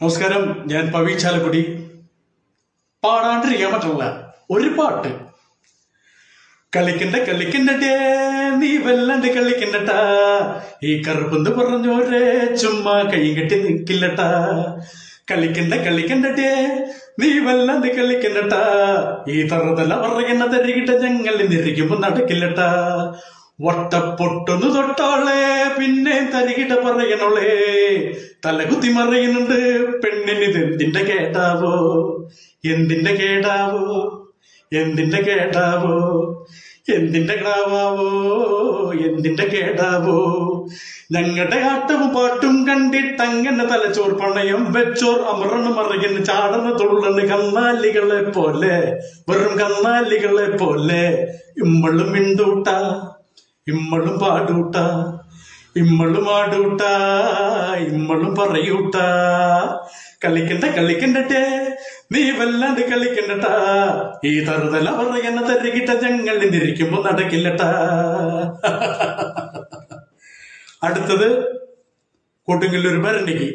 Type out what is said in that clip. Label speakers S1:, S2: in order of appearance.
S1: നമസ്കാരം, ഞാൻ പവി ചാലക്കുടി. പാടാണ്ടിരിക്കാൻ പറ്റില്ല ഒരു പാട്ട്. കളിക്കണ്ടേ നീ വല്ലാണ്ട് കളിക്കണ്ടട്ടാ, ഈ കറുപ്പെന്ന് പറഞ്ഞോരെ ചുമ്മാ കൈ കെട്ടി നിൽക്കില്ലട്ടാ. കളിക്കണ്ടേ നീ വല്ലാണ്ട് കളിക്കണ്ടട്ടാ, ഈ തറുതല പറയുന്ന തരികിട്ട ഞങ്ങളിൽ നിരിക്കുമ്പോ നടക്കില്ലട്ടാ. വട്ടപ്പൊട്ടൊന്നു തൊട്ടാളെ പിന്നെ തരികിട പറയണോളേ, തലകുത്തി മറിയുന്നുണ്ട് പെണ്ണിനിത് എന്തിന്റെ കേടാവോ, എന്തിന്റെ കേടാവോ, എന്തിന്റെ കേടാവോ, എന്തിന്റെ കിടാവോ, എന്തിന്റെ കേടാവോ. ഞങ്ങളുടെ ആട്ടവും പാട്ടും കണ്ടിട്ടങ്ങനെ തലച്ചോർ പണയം വെച്ചോർ അമറണ് മറിയുന്ന ചാടന്ന് തുള്ളണ് കന്നാലികളെ പോലെ, വെറും കന്നാലികളെ പോലെ. ഇമ്മളും മിണ്ടൂട്ട, ഇമ്മളും പാടൂട്ട, ഇമ്മളും ആടൂട്ട, ഇമ്മളും പറയൂട്ട. കളിക്കണ്ടേ നീ വല്ലാണ്ട് കളിക്കണ്ടട്ടാ, ഈ തറുതല പറയുന്ന തരികിട്ട ഞങ്ങളിൽ നിരിക്കുമ്പോ നടക്കില്ലട്ടാ. അടുത്തത് കൊടുങ്ങല്ലൂർ ഭരണിക്ക്.